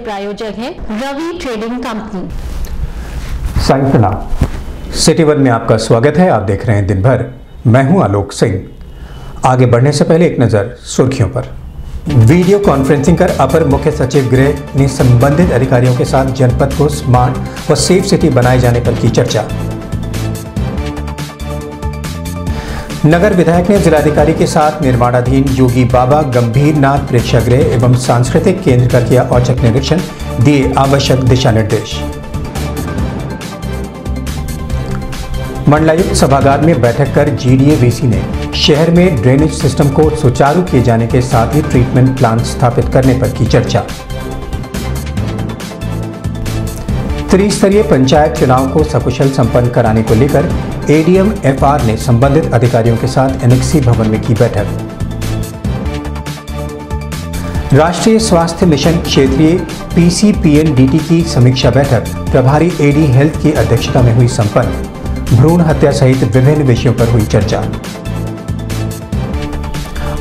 प्रायोजक है Ravi trading company. Sai प्रणाम। सिटी वन में आपका स्वागत है। आप देख रहे हैं दिन भर। मैं हूं आलोक सिंह। आगे बढ़ने से पहले एक नजर सुर्खियों पर। वीडियो कॉन्फ्रेंसिंग कर अपर मुख्य सचिव गृह ने संबंधित अधिकारियों के साथ जनपद को स्मार्ट व सेफ सिटी बनाए जाने पर की चर्चा। नगर विधायक ने जिलाधिकारी के साथ निर्माणाधीन योगी बाबा गंभीरनाथ प्रेक्षागृह एवं सांस्कृतिक केंद्र का किया औचक निरीक्षण, दिए आवश्यक दिशा निर्देश। मंडलायुक्त सभागार में बैठक कर जीडीए वीसी ने शहर में ड्रेनेज सिस्टम को सुचारू किए जाने के साथ ही ट्रीटमेंट प्लांट स्थापित करने पर की चर्चा। त्रिस्तरीय पंचायत चुनाव को सकुशल संपन्न कराने को लेकर एडीएम एफआर ने संबंधित अधिकारियों के साथ एनेक्सी भवन में की बैठक। राष्ट्रीय स्वास्थ्य मिशन क्षेत्रीय पीसीपीएनडीटी की समीक्षा बैठक प्रभारी एडी हेल्थ की अध्यक्षता में हुई संपन्न। भ्रूण हत्या सहित विभिन्न विषयों पर हुई चर्चा।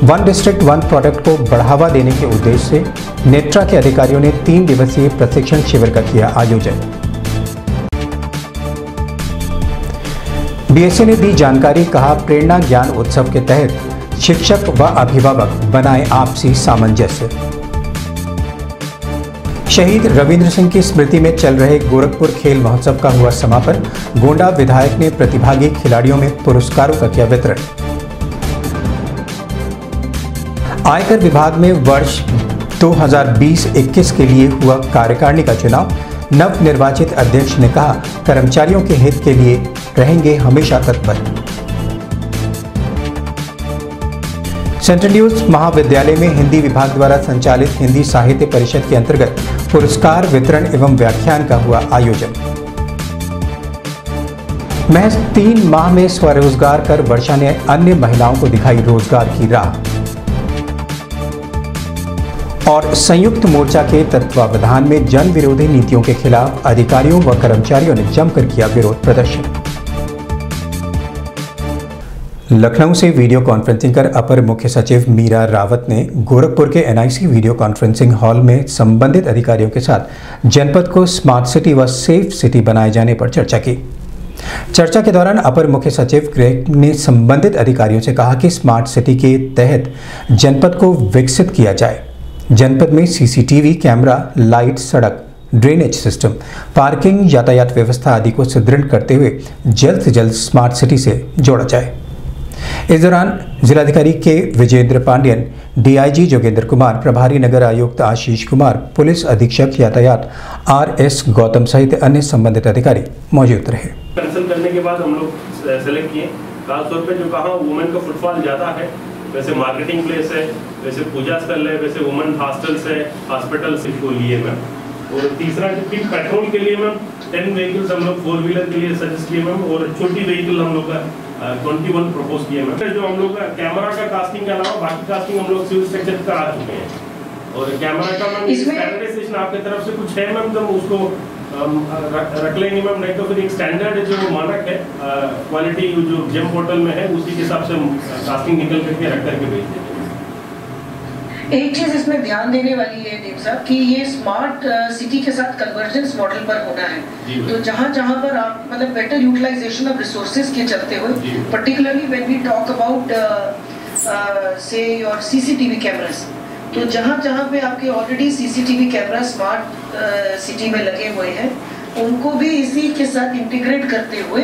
वन डिस्ट्रिक्ट वन प्रोडक्ट को बढ़ावा देने के उद्देश्य से नेत्रा के अधिकारियों ने 3 दिवसीय प्रशिक्षण शिविर का किया आयोजन। बीएसए ने दी जानकारी, कहा प्रेरणा ज्ञान उत्सव के तहत शिक्षक व अभिभावक बनाए आपसी सामंजस्य। शहीद रविंद्र सिंह की स्मृति में चल रहे गोरखपुर खेल महोत्सव का हुआ समापन। गोंडा विधायक ने प्रतिभागी खिलाड़ियों में पुरस्कारों का किया वितरण। आयकर विभाग में वर्ष 2020-21 के लिए हुआ कार्यकारिणी का चुनाव। नव निर्वाचित अध्यक्ष ने कहा, कर्मचारियों के हित के लिए रहेंगे हमेशा तत्पर। सेंट्रल न्यूज महाविद्यालय में हिंदी विभाग द्वारा संचालित हिंदी साहित्य परिषद के अंतर्गत पुरस्कार वितरण एवं व्याख्यान का हुआ आयोजन। महज 3 माह में स्वरोजगार कर वर्षा ने अन्य महिलाओं को दिखाई रोजगार की राह। और संयुक्त मोर्चा के तत्वावधान में जन विरोधी नीतियों के खिलाफ अधिकारियों व कर्मचारियों ने जमकर किया विरोध प्रदर्शन। लखनऊ से वीडियो कॉन्फ्रेंसिंग कर अपर मुख्य सचिव मीरा रावत ने गोरखपुर के एनआईसी वीडियो कॉन्फ्रेंसिंग हॉल में संबंधित अधिकारियों के साथ जनपद को स्मार्ट सिटी व सेफ सिटी बनाए जाने पर चर्चा की। चर्चा के दौरान अपर मुख्य सचिव गृह ने संबंधित अधिकारियों से कहा कि स्मार्ट सिटी के तहत जनपद को विकसित किया जाए। जनपद में सीसीटीवी कैमरा, लाइट, सड़क, ड्रेनेज सिस्टम, पार्किंग, यातायात व्यवस्था आदि को सुदृढ़ करते हुए जल्द से जल्द स्मार्ट सिटी से जोड़ा जाए। इस दौरान जिलाधिकारी के विजेंद्र पांडियन, डीआईजी जोगेंद्र कुमार, प्रभारी नगर आयुक्त आशीष कुमार, पुलिस अधीक्षक यातायात आरएस गौतम सहित अन्य संबंधित अधिकारी मौजूद रहे। कंसल्ट करने के बाद हम लोग सेलेक्ट किए, खासतौर पे जो कहा वुमेन का फुटफॉल ज़्यादा है, वैसे मार्केटिंग प्लेस है, वैसे पूजा स्थल है, वैसे वुमेन हॉस्टल्स है, हॉस्पिटल्स को लिए मैम। और तीसरा टिप पेट्रोल के लिए मैम 10 व्हीकल्स हम लोग 4 व्हीलर के लिए सजेस्ट किए मैम। और छोटी व्हीकल हम लोग का 21 प्रपोज किए मैम। जो हम लोग का कैमरा का कास्टिंग के अलावा बाकी कास्टिंग हम लोग सिविल स्ट्रक्चर करा चुके हैं। और कैमरा का मैम स्टैंडर्डाइजेशन आपकी तरफ से कुछ है मैम, तो उसको रख लेंगे मैम। नहीं तो फिर एक स्टैंडर्ड जो मानक है क्वालिटी जो जेम पोर्टल में है उसी के हिसाब से कास्टिंग निकल करके रख करके भेज देंगे। एक चीज इसमें ध्यान देने वाली है देव साहब कि ये स्मार्ट सिटी के साथ कन्वर्जेंस मॉडल पर होना है। तो जहां पर आप मतलब बेटर यूटिलाइजेशन ऑफ रिसोर्सेज के चलते हुए, particularly when we talk about say your CCTV cameras, तो जहां पे आपके already CCTV camera smart city में लगे हुए हैं उनको भी इसी के साथ इंटीग्रेट करते हुए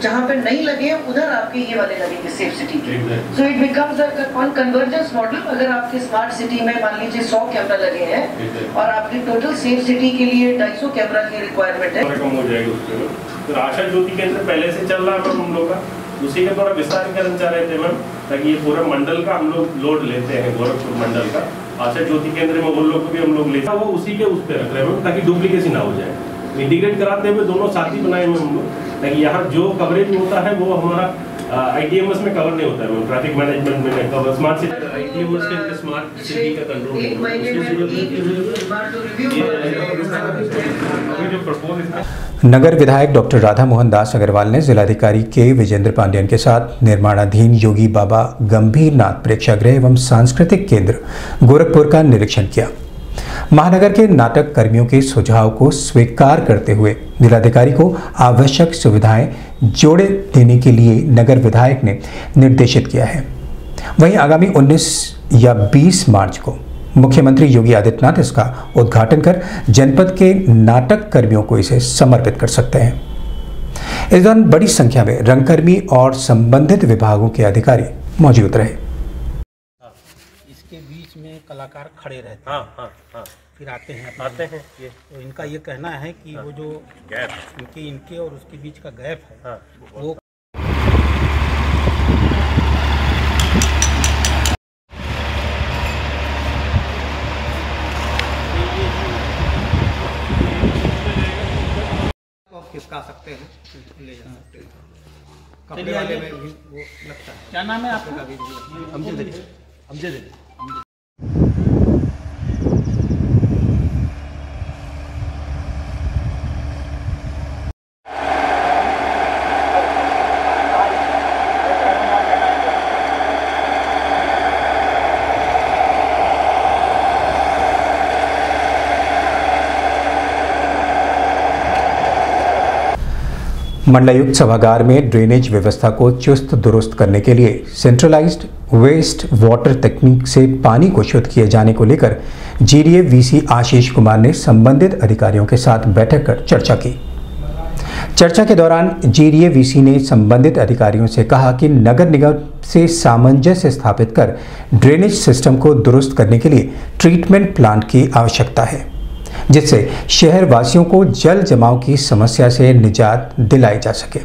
जहां पे नहीं लगे उधर आपके ये वाले लगेंगे सेफ सिटी के। So it becomes on convergence model. अगर आपके स्मार्ट सिटी में मान लीजिए 100 कैमरा लगे हैं और आपकी टोटल सेफ सिटी के लिए 250 कैमरा की रिक्वायरमेंट है, कम हो जाएगी उसके। तो आशा ज्योति केंद्र पहले से चल रहा है हम लोग का, उसी का थोड़ा विस्तारीकरण चाह रहे थे मैम, ताकि ये पूरा मंडल का हम लोग लोड लेते हैं, गोरखपुर मंडल का। आशा ज्योति केंद्र में उन लोग को भी हम लोग लेते हैं, वो उसी के उस पर रख रहे हैं ताकि डुप्लीकेसी ना हो जाए। इंटीग्रेट कराते हुए दोनों साथ ही बनाए हुए हम लोग, ताकि यहाँ जो कवरेज होता है वो हमारा ITMS में कवर नहीं होता है, वो ट्रैफिक मैनेजमेंट में कवर स्मार्ट सिटी ITMS के अंदर स्मार्ट सिटी का कंट्रोल जो प्रपोज। नगर विधायक डॉक्टर राधा मोहन दास अग्रवाल ने जिलाधिकारी के विजेंद्र पांडियन के साथ निर्माणाधीन योगी बाबा गंभीरनाथ प्रेक्षागृह एवं सांस्कृतिक केंद्र गोरखपुर का निरीक्षण किया। महानगर के नाटक कर्मियों के सुझाव को स्वीकार करते हुए जिलाधिकारी को आवश्यक सुविधाएं जोड़े देने के लिए नगर विधायक ने निर्देशित किया है। वहीं आगामी 19 या 20 मार्च को मुख्यमंत्री योगी आदित्यनाथ इसका उद्घाटन कर जनपद के नाटक कर्मियों को इसे समर्पित कर सकते हैं। इस दौरान बड़ी संख्या में रंगकर्मी और संबंधित विभागों के अधिकारी मौजूद रहे। इसके बीच में कलाकार खड़े रहते हैं, फिर आते हैं ये तो इनका ये कहना है कि वो जो गैप इनके और उसके बीच का गैप है वो खिसका सकते हैं, ले जा सकते हैं। कपड़े वाले में भी वो लगता है। क्या नाम है आपका? अमजद। मंडलायुक्त सभागार में ड्रेनेज व्यवस्था को चुस्त दुरुस्त करने के लिए सेंट्रलाइज्ड वेस्ट वाटर तकनीक से पानी को शुद्ध किए जाने को लेकर जीडीए वीसी आशीष कुमार ने संबंधित अधिकारियों के साथ बैठक कर चर्चा की। चर्चा के दौरान जीडीए वीसी ने संबंधित अधिकारियों से कहा कि नगर निगम से सामंजस्य स्थापित कर ड्रेनेज सिस्टम को दुरुस्त करने के लिए ट्रीटमेंट प्लांट की आवश्यकता है, जिससे शहर वासियों को जल जमाव की समस्या से निजात दिलाई जा सके।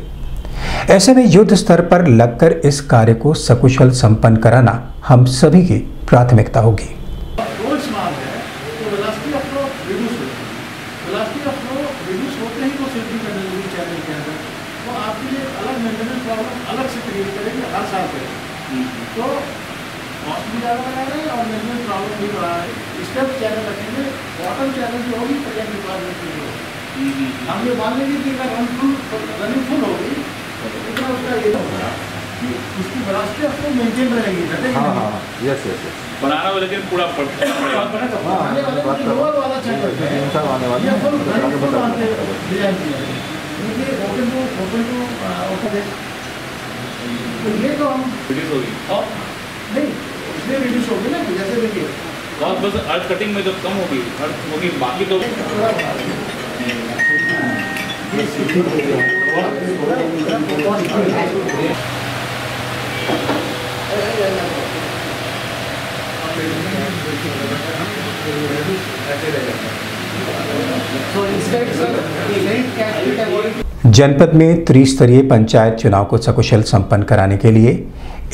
ऐसे में युद्ध स्तर पर लगकर इस कार्य को सकुशल संपन्न कराना हम सभी की प्राथमिकता होगी। वाटर चैनल जो होगी पर्याप्त डिपार्टमेंट की होगी। हम ये मान लेंगे कि अगर रनिंग फुल होगी तो उसका ये होगा कि उसकी वेलोसिटी आपको मेंटेन रहेगी। यस बनाना हो, लेकिन पूरा आने वाले लोअर वाला चैनल ये फुल डिजाइन किया है, क्योंकि ओपन तो ये तो हम रिड्यूस होगी नहीं इसलिए रिड्यूस होगी ना, जैसे देखिए बहुत बस अर्थ कटिंग में जब कम होगी अर्थ होगी, बाकी तो जनपद में त्रिस्तरीय पंचायत चुनाव को सकुशल संपन्न कराने के लिए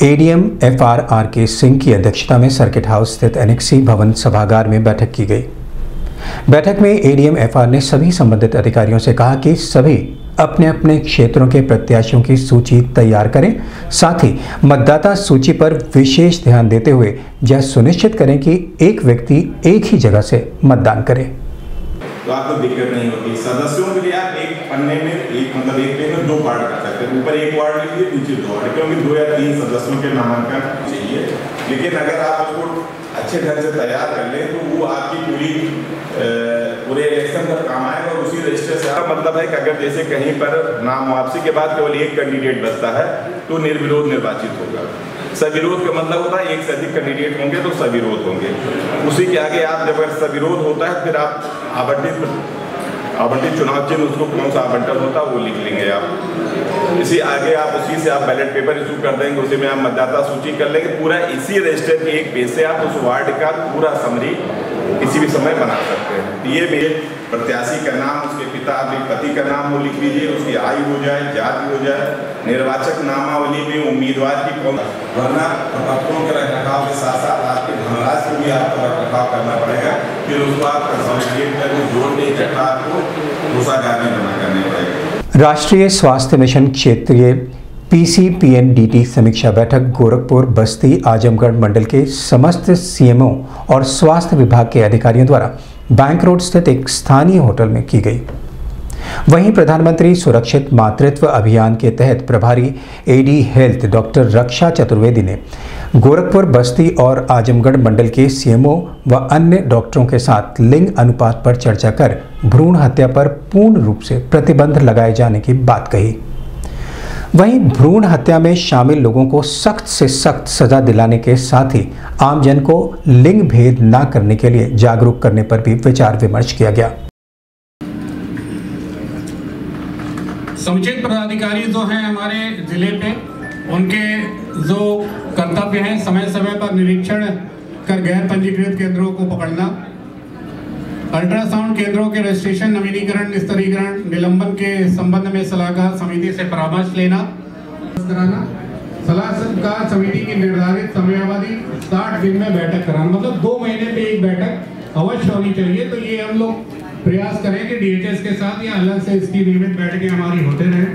एडीएम FRR के सिंह की अध्यक्षता में सर्किट हाउस स्थित एनेक्सी भवन सभागार में बैठक की गई। बैठक में एडीएम FR ने सभी संबंधित अधिकारियों से कहा कि सभी अपने अपने क्षेत्रों के प्रत्याशियों की सूची तैयार करें, साथ ही मतदाता सूची पर विशेष ध्यान देते हुए यह सुनिश्चित करें कि एक व्यक्ति एक ही जगह से मतदान करे। तो आपको दिक्कत नहीं होती। सदस्यों के लिए आप एक पन्ने में एक पेज में 2 वार्ड कर सकते हैं, ऊपर 1 वार्ड लिखिए, नीचे 2 वार्ड, क्योंकि 2 या 3 सदस्यों के नामांकन चाहिए। लेकिन अगर आप उसको अच्छे ढंग से तैयार कर लें तो वो आपकी पूरे इलेक्शन का काम आएगा। और उसी रजिस्टर से मतलब है कि अगर जैसे कहीं पर नाम वापसी के बाद केवल एक कैंडिडेट बचता है तो निर्विरोध निर्वाचित होगा। सविरोध का मतलब होता है एक से अधिक कैंडिडेट होंगे तो सविरोध होंगे। उसी के आगे आप जब सविरोध होता है फिर आप आवंटित चुनाव चिन्ह उसको कौन सा आवंटन होता है वो लिख लेंगे आप। इसी आगे आप उसी से आप बैलेट पेपर इशू कर देंगे, उसी में आप मतदाता सूची कर लेंगे। पूरा इसी रजिस्टर के एक पेज से आप उस वार्ड का पूरा समरी किसी भी समय बना सकते हैं। ये मेरे प्रत्याशी का नाम, उसके पिता अपने पति का नाम वो लिख लीजिए, उसकी आयु हो जाए, जाति हो जाए, निर्वाचक नामावली में उम्मीदवार की कौन, वरना पत्रों के रखरखाव के साथ साथ आपके धनराशि को भी आपको रखरखाव करना पड़ेगा। फिर उसको आप कंसोलिडेट करके जोड़ने इकट्ठा आपको कोषागार में जमा करने पड़ेगा। राष्ट्रीय स्वास्थ्य मिशन क्षेत्रीय PCPNDT समीक्षा बैठक गोरखपुर, बस्ती, आजमगढ़ मंडल के समस्त सीएमओ और स्वास्थ्य विभाग के अधिकारियों द्वारा बैंक रोड स्थित एक स्थानीय होटल में की गई। वहीं प्रधानमंत्री सुरक्षित मातृत्व अभियान के तहत प्रभारी एडी हेल्थ डॉक्टर रक्षा चतुर्वेदी ने गोरखपुर, बस्ती और आजमगढ़ मंडल के सीएमओ व अन्य डॉक्टरों के साथ लिंग अनुपात पर चर्चा कर भ्रूण हत्या पर पूर्ण रूप से प्रतिबंध लगाए जाने की बात कही। वहीं भ्रूण हत्या में शामिल लोगों को सख्त से सख्त सजा दिलाने के साथ ही आमजन को लिंग भेद न करने के लिए जागरूक करने पर भी विचार विमर्श किया गया। समुचित पदाधिकारी जो हैं हमारे जिले पे, उनके जो कर्तव्य हैं समय समय पर निरीक्षण कर गैर पंजीकृत केंद्रों को पकड़ना, अल्ट्रासाउंड केंद्रों के रजिस्ट्रेशन, नवीनीकरण, निस्तारीकरण, निलंबन के संबंध में सलाहकार समिति से परामर्श लेना, सलाहकार समिति की निर्धारित समयावधि 60 दिन में बैठक कराना, मतलब 2 महीने पे एक बैठक अवश्य होनी चाहिए। तो ये हम लोग प्रयास करें कि DHS के साथ या अलग से इसकी नियमित बैठकें हमारी होते रहें।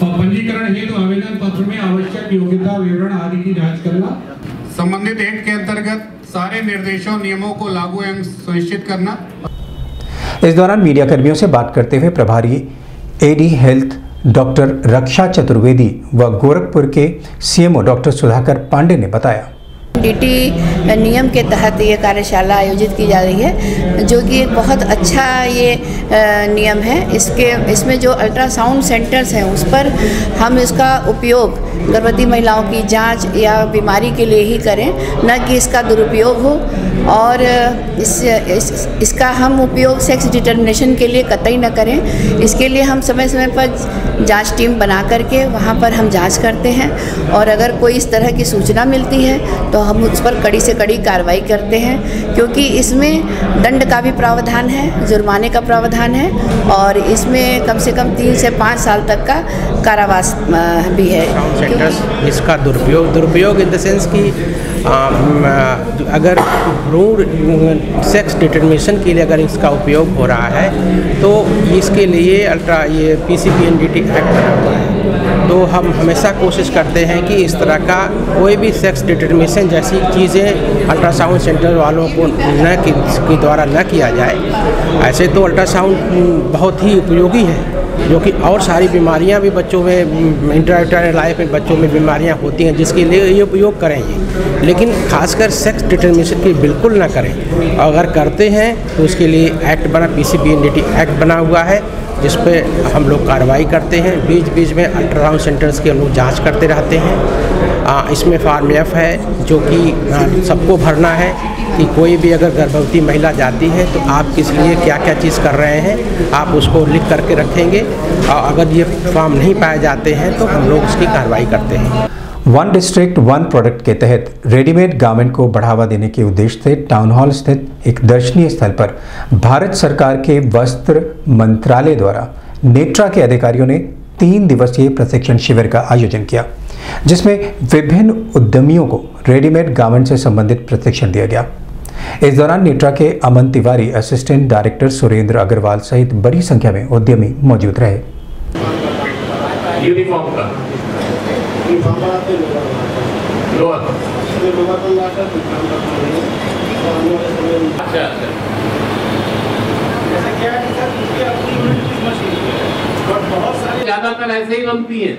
और पंजीकरण हेतु आवेदन पत्र में आवश्यक योग्यता विवरण आदि की जांच करना, संबंधित एक्ट के अंतर्गत सारे निर्देशों नियमों को लागू एवं सुनिश्चित करना। इस दौरान मीडिया कर्मियों से बात करते हुए प्रभारी एडी हेल्थ डॉक्टर रक्षा चतुर्वेदी व गोरखपुर के सीएमओ डॉक्टर सुधाकर पांडे ने बताया। DT नियम के तहत ये कार्यशाला आयोजित की जा रही है, जो कि एक बहुत अच्छा ये नियम है। इसमें जो अल्ट्रासाउंड सेंटर्स हैं उस पर हम इसका उपयोग गर्भवती महिलाओं की जांच या बीमारी के लिए ही करें, न कि इसका दुरुपयोग हो। और इसका हम उपयोग सेक्स डिटर्मिनेशन के लिए कतई न करें। इसके लिए हम समय समय पर जांच टीम बना करके वहाँ पर हम जांच करते हैं, और अगर कोई इस तरह की सूचना मिलती है तो हम उस पर कड़ी से कड़ी कार्रवाई करते हैं, क्योंकि इसमें दंड का भी प्रावधान है, जुर्माने का प्रावधान है, और इसमें कम से कम 3 से 5 साल तक का कारावास भी है। इसका दुरुपयोग इन द सेंस कि अगर भ्रूण सेक्स डिटर्मिनेशन के लिए अगर इसका उपयोग हो रहा है तो इसके लिए ये PCPNDT एक्ट बना हुआ है। तो हम हमेशा कोशिश करते हैं कि इस तरह का कोई भी सेक्स डिटर्मिनेशन जैसी चीज़ें अल्ट्रासाउंड सेंटर वालों को के द्वारा न किया जाए। ऐसे तो अल्ट्रासाउंड बहुत ही उपयोगी है, जो कि और सारी बीमारियां भी बच्चों में इंटरनेट लाइफ में बच्चों में बीमारियां होती हैं, जिसके लिए ये उपयोग करें ये, लेकिन खासकर सेक्स डिटर्मिनेशन की बिल्कुल ना करें। अगर करते हैं तो उसके लिए एक्ट बना, PCPNDT एक्ट बना हुआ है, जिस पे हम लोग कार्रवाई करते हैं। बीच बीच में अल्ट्रासाउंड सेंटर्स के हम लोग जाँच करते रहते हैं। इसमें फॉर्म F है जो कि सबको भरना है कि कोई भी अगर गर्भवती महिला जाती है तो आप किस लिए क्या क्या चीज़ कर रहे हैं, आप उसको लिख करके रखेंगे, और अगर ये फॉर्म नहीं पाए जाते हैं तो हम लोग उसकी कार्रवाई करते हैं। वन डिस्ट्रिक्ट वन प्रोडक्ट के तहत रेडीमेड गारमेंट को बढ़ावा देने के उद्देश्य से टाउन हॉल स्थित एक दर्शनीय स्थल पर भारत सरकार के वस्त्र मंत्रालय द्वारा नेत्रा के अधिकारियों ने 3 दिवसीय प्रशिक्षण शिविर का आयोजन किया, जिसमें विभिन्न उद्यमियों को रेडीमेड गारमेंट से संबंधित प्रशिक्षण दिया गया। इस दौरान नेत्रा के अमन तिवारी, असिस्टेंट डायरेक्टर सुरेंद्र अग्रवाल सहित बड़ी संख्या में उद्यमी मौजूद रहे। ज्यादातर ऐसे ही बनती है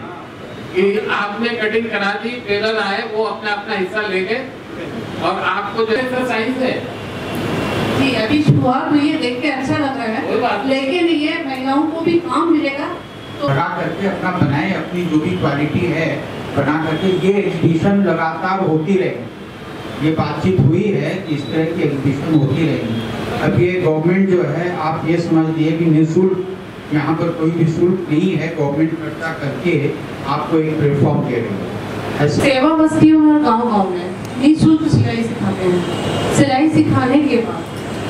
कि आपने कटिंग करा दी, टेलर आए, वो अपना अपना हिस्सा ले गए, और आपको जो एक्सरसाइज है जी अभी शुरुआत हुई है, देख के अच्छा लग रहा है, लेकिन ये महिलाओं को भी काम मिलेगा तो बना करके अपना बनाए, अपनी जो भी क्वालिटी है बना करके ये एग्जीबिशन लगातार होती रहेगी। ये बातचीत हुई है कि इस तरह की एग्जीबिशन होती रहेगी। अब ये गवर्नमेंट जो है, आप ये समझ लिए कि निःशुल्क, यहाँ पर कोई भी शुल्क नहीं है, गवर्नमेंट खर्चा करके आपको एक प्लेटफॉर्म दे रही है। सेवा बस्तियों और गाँव में निःशुल्क सिलाई सिखाते हैं। सिलाई सिखाने के बाद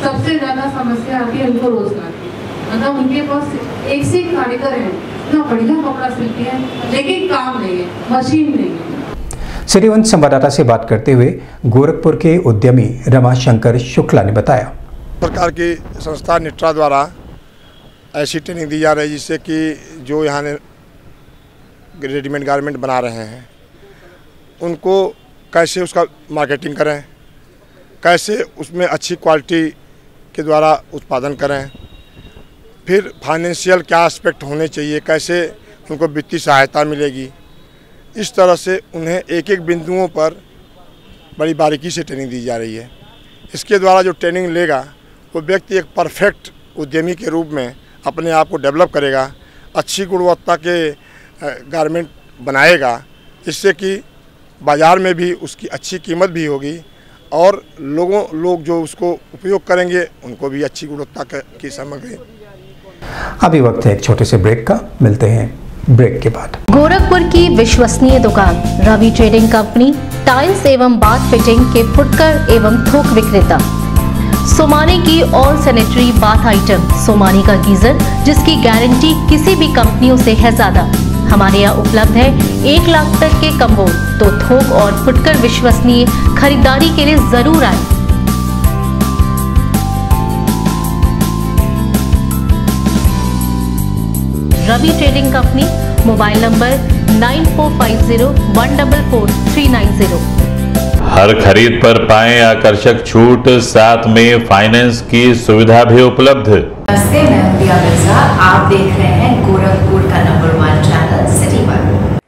सबसे ज्यादा समस्या आती है उनको रोजगार की, मतलब उनके पास एक से एक कारीगर है, इतना बढ़िया कपड़ा सिलती है, लेकिन काम नहीं है, मशीन नहीं है। सिटी वन संवाददाता से बात करते हुए गोरखपुर के उद्यमी रमाशंकर शुक्ला ने बताया, सरकार की संस्था नेत्रा द्वारा ऐसी ट्रेनिंग दी जा रही है जिससे कि जो यहाँ रेडीमेड गारमेंट बना रहे हैं उनको कैसे उसका मार्केटिंग करें, कैसे उसमें अच्छी क्वालिटी के द्वारा उत्पादन करें, फिर फाइनेंशियल क्या एस्पेक्ट होने चाहिए, कैसे उनको वित्तीय सहायता मिलेगी। इस तरह से उन्हें एक एक बिंदुओं पर बड़ी बारीकी से ट्रेनिंग दी जा रही है। इसके द्वारा जो ट्रेनिंग लेगा वो व्यक्ति एक परफेक्ट उद्यमी के रूप में अपने आप को डेवलप करेगा, अच्छी गुणवत्ता के गारमेंट बनाएगा, जिससे कि बाज़ार में भी उसकी अच्छी कीमत भी होगी और लोग जो उसको उपयोग करेंगे उनको भी अच्छी गुणवत्ता की सामग्री। अभी वक्त है एक छोटे से ब्रेक का, मिलते हैं ब्रेक के बाद। गोरखपुर की विश्वसनीय दुकान रवि ट्रेडिंग कंपनी, टाइल्स एवं बाथ फिटिंग के फुटकर एवं थोक विक्रेता। सोमानी की all sanitary bath item, Somani का गीजर जिसकी गारंटी किसी भी कंपनियों से है ज्यादा, हमारे यहाँ उपलब्ध है 1 लाख तक के कम्बोर्ड। तो थोक और फुटकर विश्वसनीय खरीदारी के लिए जरूर आए। Ravi trading company, mobile number 9450144390। हर खरीद पर पाएं आकर्षक छूट, साथ में फाइनेंस की सुविधा भी उपलब्ध। नमस्ते, मैं प्रिया मिर्जा। आप देख रहे हैं गोरखपुर का नंबर 1 चैनल सिटी 1।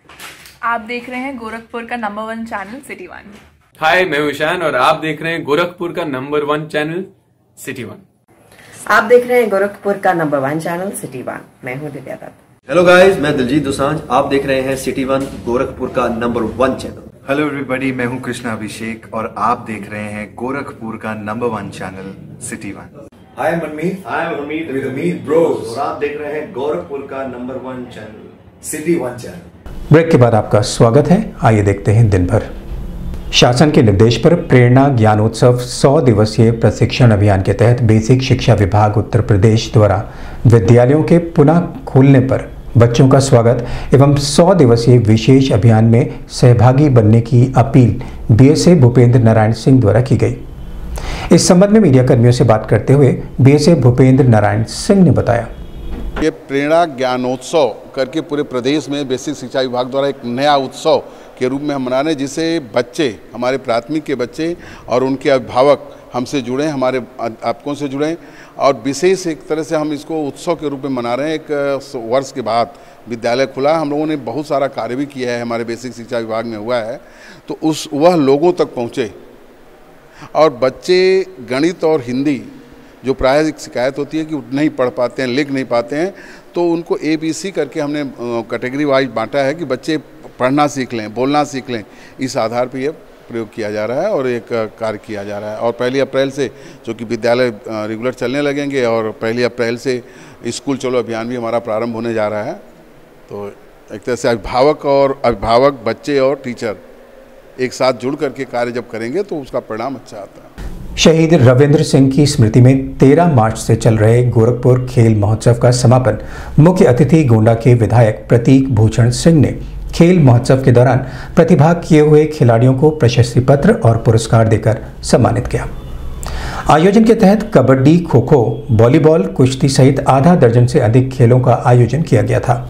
आप देख रहे हैं गोरखपुर का नंबर 1 चैनल सिटी 1। हाय, मैं ईशान और आप देख रहे हैं गोरखपुर का नंबर 1 चैनल सिटी 1। आप देख रहे हैं गोरखपुर का नंबर 1 चैनल सिटी 1। मैं हूं दिव्या दत्त। हेलो गाइस, मैं दिलजीत दोसांझ। आप देख रहे हैं सिटी 1 गोरखपुर का नंबर 1 चैनल। हेलो एवरीबॉडी, मैं हूं कृष्णा अभिषेक और आप देख रहे हैं गोरखपुर का number 1 channel city 1। Hi Manmeet, I am Hamid with Hamid bros और आप देख रहे हैं गोरखपुर का number 1 channel city 1 channel. Break के बाद आपका स्वागत है। आइए देखते हैं दिन भर। शासन के निर्देश पर प्रेरणा ज्ञानोत्सव 100 दिवसीय प्रशिक्षण अभियान के तहत बेसिक शिक्षा विभाग उत्तर प्रदेश द्वारा विद्यालयों के पुनः खोलने पर बच्चों का स्वागत एवं 100 दिवसीय विशेष अभियान में सहभागी बनने की अपील बीएसए भूपेंद्र नारायण सिंह द्वारा की गई। इस संबंध में मीडिया कर्मियों से बात करते हुए बीएसए भूपेंद्र नारायण सिंह ने बताया, ये प्रेरणा ज्ञानोत्सव करके पूरे प्रदेश में बेसिक शिक्षा विभाग द्वारा एक नया उत्सव के रूप में हम मना रहे हैं, जिसे बच्चे, हमारे प्राथमिक के बच्चे और उनके अभिभावक हमसे जुड़े, हमारे अध्यापकों से जुड़े और विशेष एक तरह से हम इसको उत्सव के रूप में मना रहे हैं। एक वर्ष के बाद विद्यालय खुला, हम लोगों ने बहुत सारा कार्य भी किया है, हमारे बेसिक शिक्षा विभाग में हुआ है, तो वह लोगों तक पहुँचे और बच्चे गणित और हिंदी जो प्रायः एक शिकायत होती है कि नहीं पढ़ पाते हैं, लिख नहीं पाते हैं, तो उनको ABC करके हमने कैटेगरी वाइज बांटा है कि बच्चे पढ़ना सीख लें, बोलना सीख लें। इस आधार पर यह प्रयोग किया जा रहा है और एक कार्य किया जा रहा है। और 1 अप्रैल से जो कि विद्यालय रेगुलर चलने लगेंगे और 1 अप्रैल से स्कूल चलो अभियान भी हमारा प्रारंभ होने जा रहा है। तो एक तरह से अभिभावक बच्चे और टीचर एक साथ जुड़ करके कार्य जब करेंगे तो उसका परिणाम अच्छा आता है। शहीद रविंद्र सिंह की स्मृति में 13 मार्च से चल रहे गोरखपुर खेल महोत्सव का समापन मुख्य अतिथि गोंडा के विधायक प्रतीक भूषण सिंह ने खेल महोत्सव के दौरान प्रतिभाग किए हुए खिलाड़ियों को प्रशस्ति पत्र और पुरस्कार देकर सम्मानित किया। आयोजन के तहत कबड्डी, खो खो, वॉलीबॉल, कुश्ती सहित आधा दर्जन से अधिक खेलों का आयोजन किया गया था।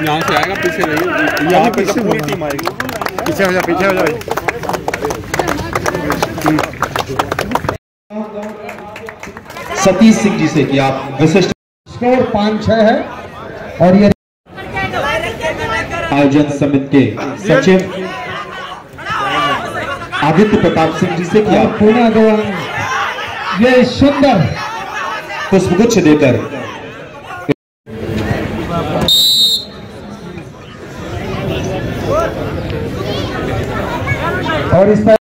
यहाँ से आएगा, पीछे रहिए, यहाँ पीछे पूरी टीम आएगी। पीछे हो जा, पीछे हो जा। सतीश सिंह जी से कि आप विशिष्ट स्कोर 5-6 है और ये आयोजन समिति के सचिव आदित्य प्रताप सिंह जी से कि आप पुनः गवाह ये सुंदर पुष्पगुच्छ देकर और इस पर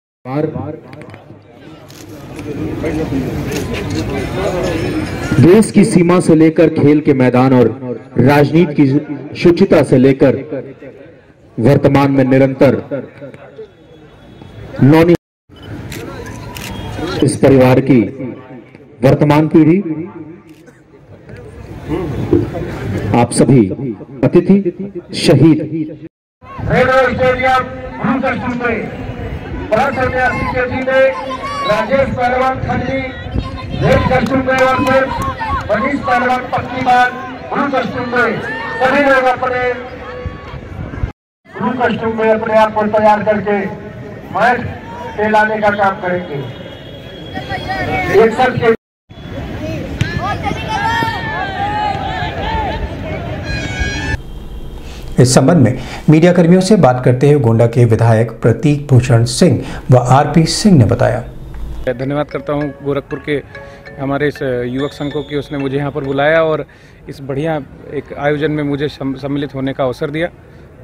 देश की सीमा से लेकर खेल के मैदान और राजनीति की शुचिता से लेकर वर्तमान में निरंतर इस परिवार की वर्तमान पीढ़ी, आप सभी अतिथि शहीद रेलवे स्टेडियम महाकष्टम में 589 केजी में राजेश पहलवान खंडी, रेल कस्टम में वर्सेस मनीष पहलवान पक्कीबाज महाकष्टम में सभी लोग अपने महाकष्टम में अपने आप को तैयार करके मैच खेलाने का काम करेंगे। एक साथ के इस संबंध में मीडिया कर्मियों से बात करते हुए गोंडा के विधायक प्रतीक भूषण सिंह व आरपी सिंह ने बताया। धन्यवाद करता हूं गोरखपुर के हमारे इस युवक संघ को कि उसने मुझे यहां पर बुलाया और इस बढ़िया एक आयोजन में मुझे सम्मिलित होने का अवसर दिया।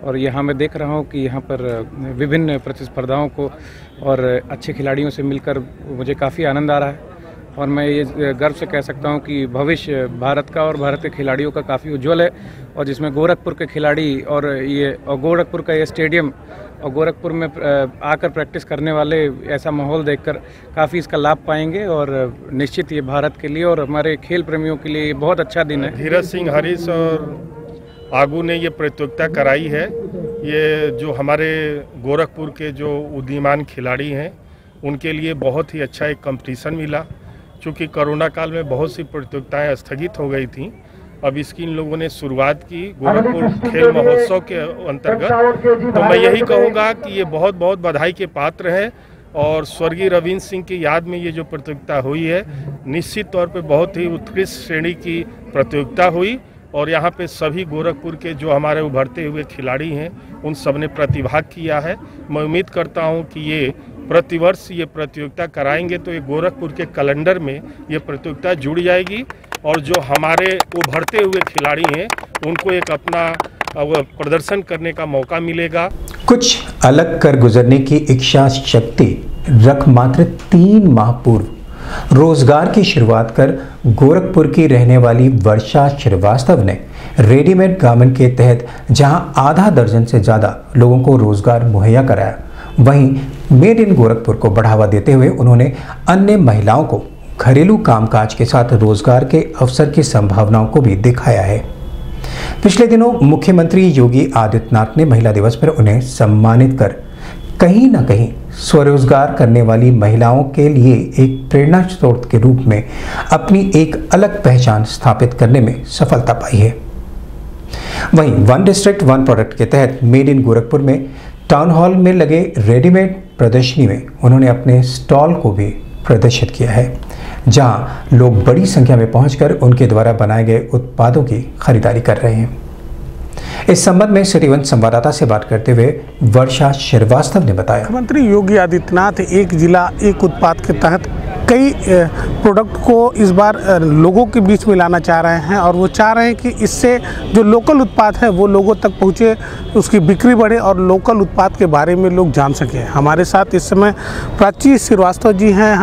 और यहाँ मैं देख रहा हूँ कि यहाँ पर विभिन्न प्रतिस्पर्धाओं को और अच्छे खिलाड़ियों से मिलकर मुझे काफ़ी आनंद आ रहा है। और मैं ये गर्व से कह सकता हूँ कि भविष्य भारत का और भारत के खिलाड़ियों का काफ़ी उज्जवल है। और जिसमें गोरखपुर के खिलाड़ी और गोरखपुर का ये स्टेडियम और गोरखपुर में आकर प्रैक्टिस करने वाले ऐसा माहौल देखकर काफ़ी इसका लाभ पाएंगे। और निश्चित ये भारत के लिए और हमारे खेल प्रेमियों के लिए बहुत अच्छा दिन है। धीरज सिंह हरीश और आगू ने ये प्रतियोगिता कराई है। ये जो हमारे गोरखपुर के जो उदीयमान खिलाड़ी हैं उनके लिए बहुत ही अच्छा एक कंपटीशन मिला। चूँकि कोरोना काल में बहुत सी प्रतियोगिताएं स्थगित हो गई थीं, अब इसकी इन लोगों ने शुरुआत की गोरखपुर खेल महोत्सव के अंतर्गत। तो मैं यही कहूँगा कि ये बहुत बहुत बधाई के पात्र हैं। और स्वर्गीय रविंद्र सिंह की याद में ये जो प्रतियोगिता हुई है निश्चित तौर पे बहुत ही उत्कृष्ट श्रेणी की प्रतियोगिता हुई। और यहाँ पे सभी गोरखपुर के जो हमारे उभरते हुए खिलाड़ी हैं उन सब ने प्रतिभाग किया है। मैं उम्मीद करता हूँ कि ये प्रतिवर्ष ये प्रतियोगिता कराएंगे तो ये गोरखपुर के कैलेंडर में ये प्रतियोगिता जुड़ जाएगी। और जो हमारे उभरते हुए खिलाड़ी हैं उनको एक अपना प्रदर्शन करने का मौका मिलेगा। कुछ अलग कर गुजरने की इच्छा शक्ति रख मात्र 3 माह पूर्व रोजगार की शुरुआत कर गोरखपुर की रहने वाली वर्षा श्रीवास्तव ने रेडीमेड गारमेंट के तहत जहां आधा दर्जन से ज़्यादा लोगों को रोजगार मुहैया कराया, वहीं मेड इन गोरखपुर को बढ़ावा देते हुए उन्होंने अन्य महिलाओं को घरेलू कामकाज के साथ रोजगार के अवसर की संभावनाओं को भी दिखाया है। पिछले दिनों मुख्यमंत्री योगी आदित्यनाथ ने महिला दिवस पर उन्हें सम्मानित कर कहीं न कहीं स्वरोजगार करने वाली महिलाओं के लिए एक प्रेरणा स्रोत के रूप में अपनी एक अलग पहचान स्थापित करने में सफलता पाई है। वहीं वन डिस्ट्रिक्ट वन प्रोडक्ट के तहत मेड इन गोरखपुर में टाउन हॉल में लगे रेडीमेड प्रदर्शनी में उन्होंने अपने स्टॉल को भी प्रदर्शित किया है, जहां लोग बड़ी संख्या में पहुंचकर उनके द्वारा बनाए गए उत्पादों की खरीदारी कर रहे हैं। इस संबंध में सिटी वन संवाददाता से बात करते हुए वर्षा श्रीवास्तव ने बताया। मुख्यमंत्री योगी आदित्यनाथ एक जिला एक उत्पाद के तहत कई प्रोडक्ट को इस बार लोगों के बीच में लाना चाह रहे हैं। और वो चाह रहे हैं कि इससे जो लोकल उत्पाद है वो लोगों तक पहुँचे, उसकी बिक्री बढ़े और लोकल उत्पाद के बारे में लोग जान सकें। हमारे साथ इस समय प्राची श्रीवास्तव जी हैं।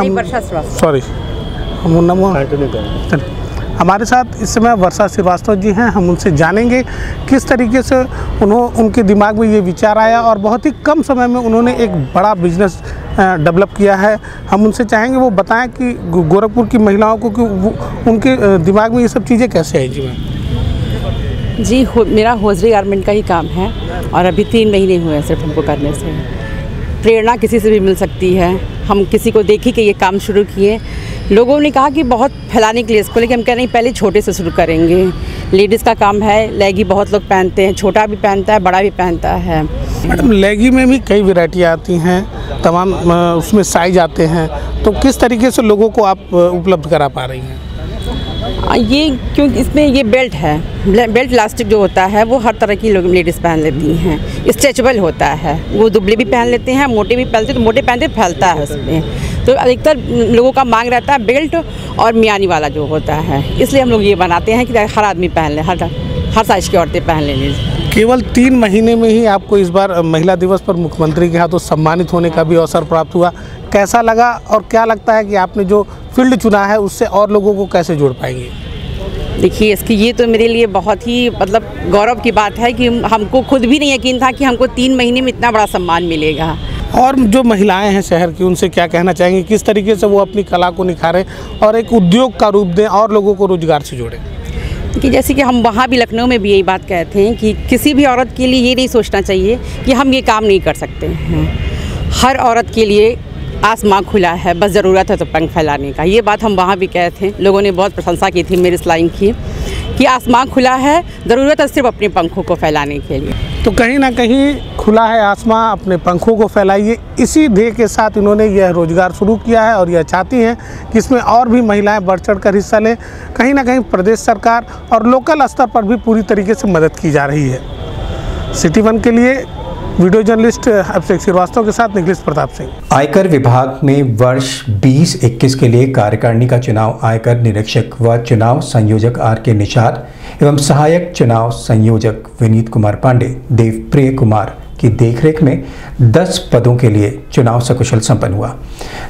हमारे साथ इस समय वर्षा श्रीवास्तव जी हैं। हम उनसे जानेंगे किस तरीके से उनके दिमाग में ये विचार आया और बहुत ही कम समय में उन्होंने एक बड़ा बिजनेस डेवलप किया है। हम उनसे चाहेंगे वो बताएं कि गोरखपुर की महिलाओं को कि उनके दिमाग में ये सब चीज़ें कैसे आई। जी मेरा होजरी गारमेंट का ही काम है और अभी 3 महीने हुए हैं सिर्फ हमको करने से। प्रेरणा किसी से भी मिल सकती है। हम किसी को देखी कि ये काम शुरू किए, लोगों ने कहा कि बहुत फैलाने के लिए इसको, लेकिन हम कह रहे हैं पहले छोटे से शुरू करेंगे। लेडीज़ का काम है, लेगी बहुत लोग पहनते हैं, छोटा भी पहनता है, बड़ा भी पहनता है। मैडम लेगी में भी कई वैरायटी आती हैं, तमाम उसमें साइज आते हैं, तो किस तरीके से लोगों को आप उपलब्ध करा पा रही हैं? ये क्योंकि इसमें ये बेल्ट है, बेल्ट इलास्टिक जो होता है वो हर तरह की लोग लेडीज़ पहन लेती हैं। स्ट्रेचेबल होता है, वो दुबले भी पहन लेते हैं, मोटे भी पहनते, तो मोटे पहनते फैलता है उसमें। तो अधिकतर लोगों का मांग रहता है बेल्ट और मियानी वाला जो होता है, इसलिए हम लोग ये बनाते हैं कि हर आदमी पहन ले, हर साइज की औरतें पहन लें। केवल 3 महीने में ही आपको इस बार महिला दिवस पर मुख्यमंत्री के हाथों सम्मानित होने का भी अवसर प्राप्त हुआ। कैसा लगा और क्या लगता है कि आपने जो फील्ड चुना है उससे और लोगों को कैसे जोड़ पाएंगे? देखिए इसकी ये तो मेरे लिए बहुत ही गौरव की बात है कि हमको खुद भी नहीं यकीन था कि हमको 3 महीने में इतना बड़ा सम्मान मिलेगा। और जो महिलाएं हैं शहर की, उनसे क्या कहना चाहेंगे, किस तरीके से वो अपनी कला को निखारें और एक उद्योग का रूप दें और लोगों को रोजगार से जोड़ें? कि जैसे कि हम वहाँ भी लखनऊ में भी यही बात कहते हैं कि किसी भी औरत के लिए ये नहीं सोचना चाहिए कि हम ये काम नहीं कर सकते हैं। हर औरत के लिए आसमां खुला है, बस ज़रूरत है तो पंख फैलाने का। ये बात हम वहाँ भी कहे थे, लोगों ने बहुत प्रशंसा की थी मेरी इस लाइन की कि आसमां खुला है, ज़रूरत है सिर्फ अपने पंखों को फैलाने के लिए। तो कहीं ना कहीं खुला है आसमां, अपने पंखों को फैलाइए, इसी ध्येय के साथ इन्होंने यह रोजगार शुरू किया है और यह चाहती हैं कि इसमें और भी महिलाएं बढ़ चढ़ कर हिस्सा लें। कहीं ना कहीं प्रदेश सरकार और लोकल स्तर पर भी पूरी तरीके से मदद की जा रही है। सिटी 1 के लिए वीडियो जर्नलिस्ट अभिषेक श्रीवास्तव के साथ निखिलेश प्रताप सिंह। आयकर विभाग में वर्ष 2021 के लिए कार्यकारिणी का चुनाव आयकर निरीक्षक व चुनाव संयोजक R.K. निषाद एवं सहायक चुनाव संयोजक विनीत कुमार पांडे, देवप्रिय कुमार की देखरेख में 10 पदों के लिए चुनाव सकुशल संपन्न हुआ,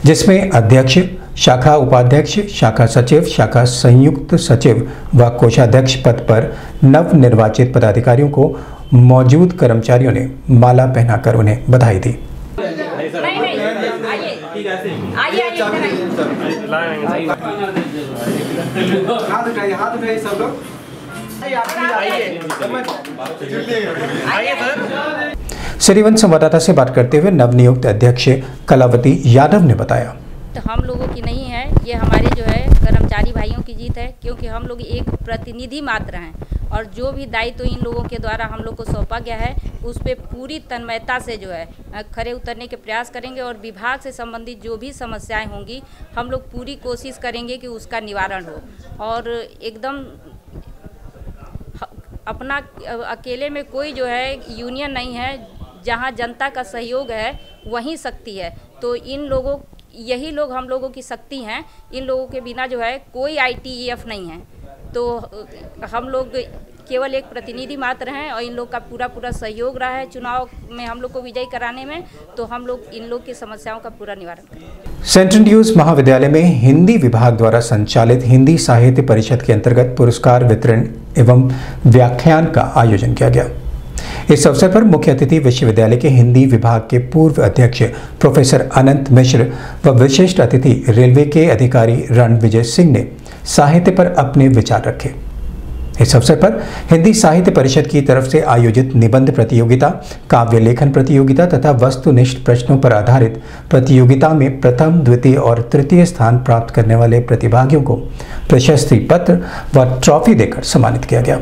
जिसमें अध्यक्ष, शाखा उपाध्यक्ष, शाखा सचिव, शाखा संयुक्त सचिव व कोषाध्यक्ष पद पर नवनिर्वाचित पदाधिकारियों को मौजूद कर्मचारियों ने माला पहनाकर उन्हें बधाई दी। सिटी 1 संवाददाता से बात करते हुए नवनियुक्त अध्यक्ष कलावती यादव ने बताया, तो हम लोगों की नहीं है, ये हमारे जो है कर्मचारी भाइयों की जीत है, क्योंकि हम लोग एक प्रतिनिधि मात्र हैं और जो भी दायित्व इन लोगों के द्वारा हम लोग को सौंपा गया है उस पर पूरी तन्मयता से जो है खरे उतरने के प्रयास करेंगे और विभाग से संबंधित जो भी समस्याएं होंगी हम लोग पूरी कोशिश करेंगे कि उसका निवारण हो। और एकदम अपना अकेले में कोई जो है यूनियन नहीं है, जहां जनता का सहयोग है वहीं शक्ति है। तो इन लोगों, यही लोग हम लोगों की शक्ति हैं। इन लोगों के बिना जो है कोई ITEF नहीं है। तो हम लोग केवल एक प्रतिनिधि मात्र हैं और इन लोग का पूरा सहयोग रहा है चुनाव में हम लोग को विजयी कराने में। तो हम लोग इन लोग की समस्याओं का पूरा निवारण करेंगे। सेंट्रल ड्यूज महाविद्यालय में हिंदी विभाग द्वारा संचालित हिंदी साहित्य परिषद के अंतर्गत पुरस्कार वितरण एवं व्याख्यान का आयोजन किया गया। इस अवसर पर मुख्य अतिथि विश्वविद्यालय के हिंदी विभाग के पूर्व अध्यक्ष प्रोफेसर अनंत मिश्र व विशिष्ट अतिथि रेलवे के अधिकारी रणविजय सिंह ने साहित्य पर अपने विचार रखे। इस अवसर पर हिंदी साहित्य परिषद की तरफ से आयोजित निबंध प्रतियोगिता, काव्य लेखन प्रतियोगिता तथा वस्तुनिष्ठ प्रश्नों पर आधारित प्रतियोगिता में प्रथम, द्वितीय और तृतीय स्थान प्राप्त करने वाले प्रतिभागियों को प्रशस्ति पत्र व ट्रॉफी देकर सम्मानित किया गया।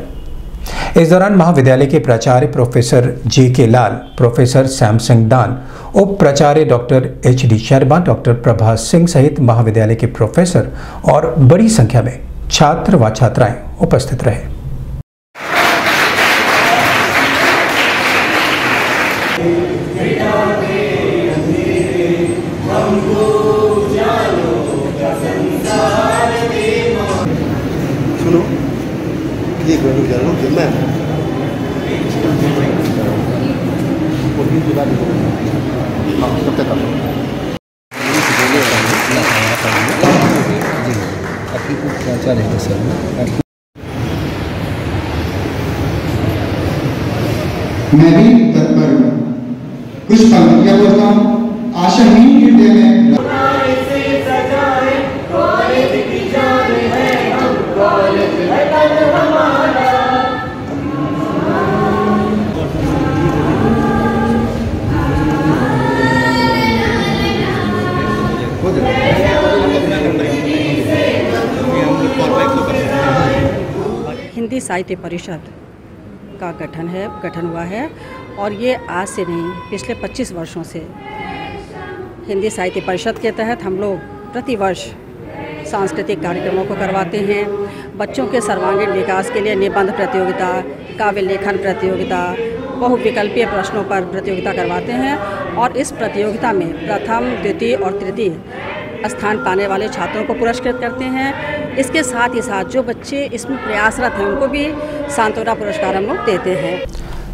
इस दौरान महाविद्यालय के प्राचार्य प्रोफेसर J.K. लाल, प्रोफेसर सैमसंग दान, उप प्राचार्य doctor H.D. Sharma, doctor Prabhas Singh सहित महाविद्यालय के प्रोफेसर और बड़ी संख्या में छात्र व छात्राएं उपस्थित रहे। सुनो, ये गोलू जा रहा हूँ मैं मैं भी तत्पर कुछ पंक्तियां बोलता हूँ। आशाहीन हृदय में हिंदी साहित्य परिषद का गठन हुआ है और ये आज से नहीं, पिछले 25 वर्षों से हिंदी साहित्य परिषद के तहत हम लोग प्रतिवर्ष सांस्कृतिक कार्यक्रमों को करवाते हैं। बच्चों के सर्वांगीण विकास के लिए निबंध प्रतियोगिता, काव्य लेखन प्रतियोगिता, बहुविकल्पीय प्रश्नों पर प्रतियोगिता करवाते हैं और इस प्रतियोगिता में प्रथम, द्वितीय और तृतीय स्थान पाने वाले छात्रों को पुरस्कृत करते हैं। इसके साथ ही साथ जो बच्चे इसमें प्रयासरत हैं उनको भी सांत्वना पुरस्कार हम लोग देते हैं।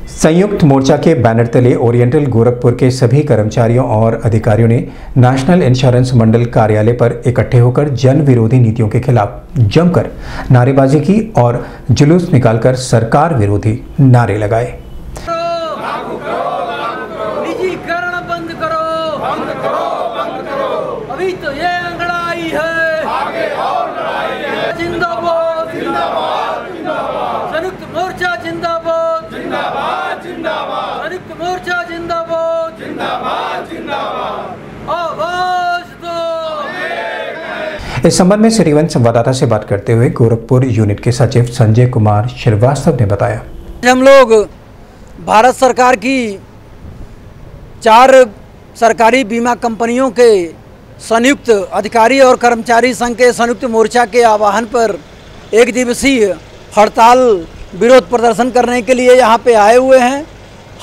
संयुक्त मोर्चा के बैनर तले ओरिएंटल गोरखपुर के सभी कर्मचारियों और अधिकारियों ने नेशनल इंश्योरेंस मंडल कार्यालय पर इकट्ठे होकर जन विरोधी नीतियों के खिलाफ जमकर नारेबाजी की और जुलूस निकालकर सरकार विरोधी नारे लगाए। निजीकरण बंद करो, इस संबंध में सिटी वन संवाददाता से बात करते हुए गोरखपुर यूनिट के सचिव संजय कुमार श्रीवास्तव ने बताया, हम लोग भारत सरकार की 4 सरकारी बीमा कंपनियों के संयुक्त अधिकारी और कर्मचारी संघ के संयुक्त मोर्चा के आह्वान पर 1 दिवसीय हड़ताल विरोध प्रदर्शन करने के लिए यहाँ पे आए हुए हैं।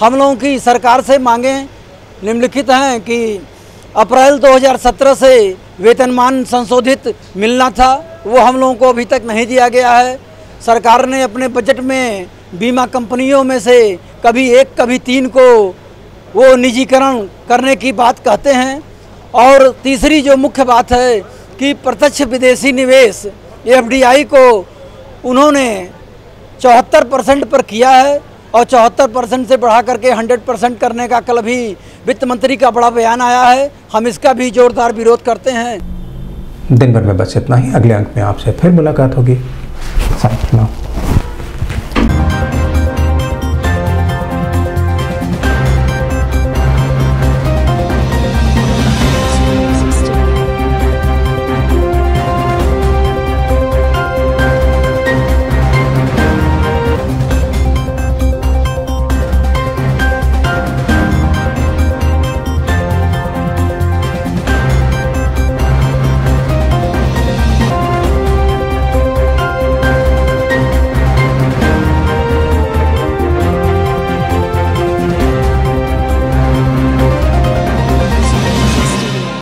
हम लोगों की सरकार से मांगें निम्नलिखित हैं कि अप्रैल 2017 से वेतनमान संशोधित मिलना था, वो हम लोगों को अभी तक नहीं दिया गया है। सरकार ने अपने बजट में बीमा कंपनियों में से कभी 1 कभी 3 को वो निजीकरण करने की बात कहते हैं। और तीसरी जो मुख्य बात है कि प्रत्यक्ष विदेशी निवेश FDI को उन्होंने 74% पर किया है और 74% से बढ़ा करके 100% करने का कल भी वित्त मंत्री का बड़ा बयान आया है। हम इसका भी जोरदार विरोध करते हैं। दिन भर में बस इतना ही। अगले अंक में आपसे फिर मुलाकात होगी।